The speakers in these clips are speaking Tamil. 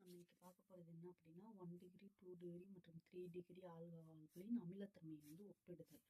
நம்ம இன்னைக்கு பார்க்க போகிறது என்ன அப்படின்னா 1 டிகிரி 2 டிகிரி மற்றும் 3 டிகிரி ஆல்கஹால்களின் அமிலத்தன்மை ஒப்பிடுதல்.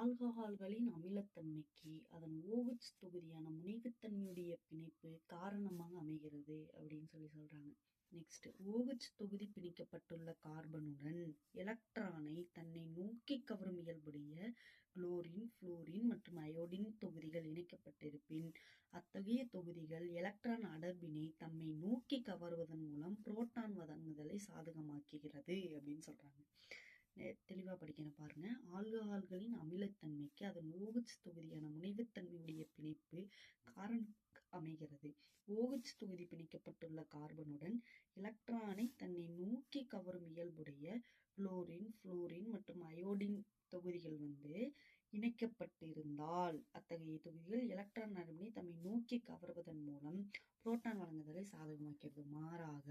ஆல்கஹால்களின் அமிலத்தன்மைக்கு அதன் OH தொகுதியான முனைவுத்தன்மையுடைய பிணைப்பு காரணமாக அமைகிறது அப்படின்னு சொல்றாங்க. நெக்ஸ்ட், OH தொகுதி பிணைக்கப்பட்டுள்ள கார்பனுடன் எலக்ட்ரானை தன்னை நோக்கி கவரும் இயல்புடைய குளோரின், புளோரின் மற்றும் அயோடின் தொகுதிகள் இணைக்கப்பட்டிருப்பின் அத்தகைய தொகுதிகள் எலக்ட்ரான் அடர்வினை தம்மை நோக்கி கவருவதன் மூலம் புரோட்டான் வழங்குதலை சாதகமாக்குகிறது அப்படின்னு சொல்றாங்க. தெளிவா படிக்கணும் பாருங்க. ஆல்கஹால்களின் அமிலத்தன்மைக்கு அதன் OH தொகுதியான முனைவுத்தன்மையுடைய பிணைப்பு காரணம் அமைகிறது. OH தொகுதி பிணைக்கப்பட்டுள்ள கார்பனுடன் எலக்ட்ரானை தன்னை நோக்கி கவரும் இயல்புடைய குளோரின், புளோரின் மற்றும் அயோடின் தொகுதிகள் இணைக்கப்பட்டிருந்தால் அத்தகைய தொகுதிகள் எலக்ட்ரான் அடர்வினை தம்மை நோக்கி கவருவதன் மூலம் புரோட்டான் வழங்குதலை சாதகமாக்கிறது. மாறாக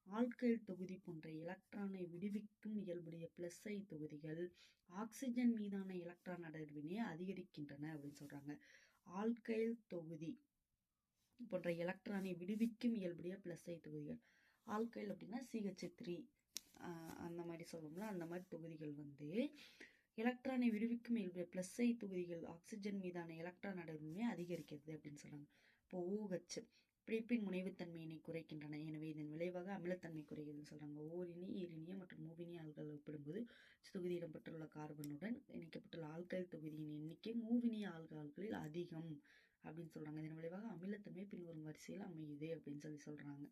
ஆல்கைல் தொகுதி போன்ற எலக்ட்ரானை விடுவிக்கும் இயல்புடைய பிளஸ் ஐ தொகுதிகள் ஆக்சிஜன் மீதான எலக்ட்ரான் அடர்வினை அதிகரிக்கின்றன அப்படின்னு சொல்றாங்க. ஆல்கைல் தொகுதி போன்ற எலக்ட்ரானை விடுவிக்கும் இயல்புடைய பிளஸ் ஐ தொகுதிகள், ஆல்கைல் அப்படின்னா CH3 அந்த மாதிரி சொல்லணும்ல, அந்த மாதிரி தொகுதிகள் எலக்ட்ரானை விடுவிக்கும் இயல்புடைய பிளஸ் ஐ தொகுதிகள் ஆக்சிஜன் மீதான எலக்ட்ரான் அடர்வினை அதிகரிக்கிறது அப்படின்னு சொல்றாங்க. இப்போ OH பிணைப்பின் முனைவுத்தன்மையினை குறைக்கின்றன. எனவே இதன் விளைவாக அமிலத்தன்மை குறைகிறதுன்னு சொல்றாங்க. ஓரினி, ஈரினிய மற்றும் மூவினி ஆல்கஹால் ஒப்பிடும்போது தொகுதி இடம்பெற்றுள்ள கார்பனுடன் இணைக்கப்பட்டுள்ள ஆல்கஹால் தொகுதியின் எண்ணிக்கை மூவினி ஆல்கஹால்களில் அதிகம் அப்படின்னு சொல்றாங்க. இதன் விளைவாக அமிலத்தன்மை பின்வரும் வரிசையில் அமையுது அப்படின்னு சொல்றாங்க.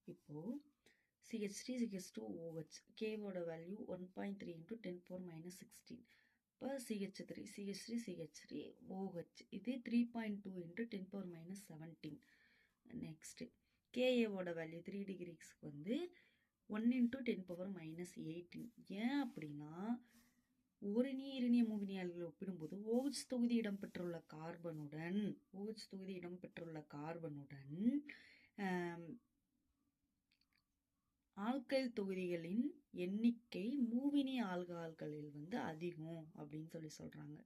இப்போ CH3, CH2, OH Kவோட வேல்யூ 1.3 × 10⁻16. இப்போ CH3, OH இது 3.2 × 10⁻17. நெக்ஸ்ட் KAவோட வேல்யூ 3 டிகிரிஸ்க்கு 1 × 10⁻18. ஏன் அப்படின்னா ஓரினி, ஈரினிய, மூவினி ஆல்கஹால் ஒப்பிடும்போது OH தொகுதி இடம்பெற்றுள்ள கார்பனுடன் ஆல்கைல் தொகுதிகளின் எண்ணிக்கை மூவினி ஆல்கஹால்களில் அதிகம் அப்படின்னு சொல்றாங்க.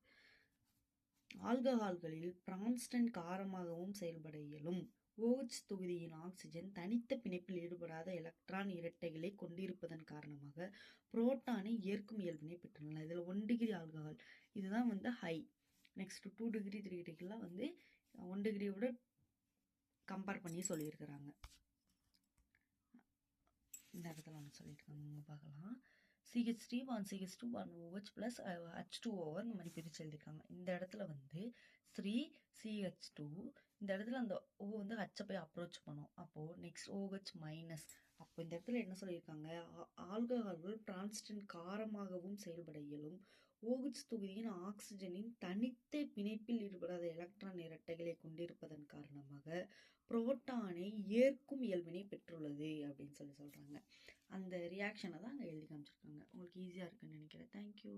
ஆல்கஹால்களில் பிரான்ஸ்டன் காரமாகவும் செயல்பட இயலும். OH தொகுதியின் ஆக்சிஜன் தனித்த பிணைப்பில் ஈடுபடாத எலக்ட்ரான் இரட்டைகளை கொண்டிருப்பதன் காரணமாக புரோட்டானை ஏற்கும் இயல்பினை பெற்றுள்ளன. இதுல 1 டிகிரி ஆல்கஹால் இதுதான் ஹை. நெக்ஸ்ட் 2 டிகிரி 3 டிகிரிலாம் 1 டிகிரியோட கம்பேர் பண்ணி சொல்லியிருக்கிறாங்க. இந்த இடத்துல சொல்லியிருக்காங்க, பார்க்கலாம். CH3 CH2 OH plus H2O இந்த மாதிரி பிரிச்சு எழுதியிருக்காங்க. இந்த இடத்துல 3 CH2, இந்த இடத்துல அந்த O H போய் அப்ரோச் பண்ணும். அப்போ நெக்ஸ்ட் OH மைனஸ். அப்போ இந்த இடத்துல என்ன சொல்லியிருக்காங்க, ஆல்கஹால்கள் பிரான்ஸ்டன் காரமாகவும் செயல்பட இயலும். OH தொகுதியின் ஆக்சிஜனின் தனித்த பிணைப்பில் ஈடுபடாத எலக்ட்ரான் இரட்டைகளை கொண்டிருப்பதன் காரணமாக புரோட்டானை ஏற்கும் இயல்பினை பெற்றுள்ளது அப்படின்னு சொல்றாங்க. அந்த ரியாக்ஷனை தான் அங்கே எழுதி காமிச்சிருக்காங்க. உங்களுக்கு ஈஸியாக இருக்குன்னு நினைக்கிறேன். தேங்க்யூ.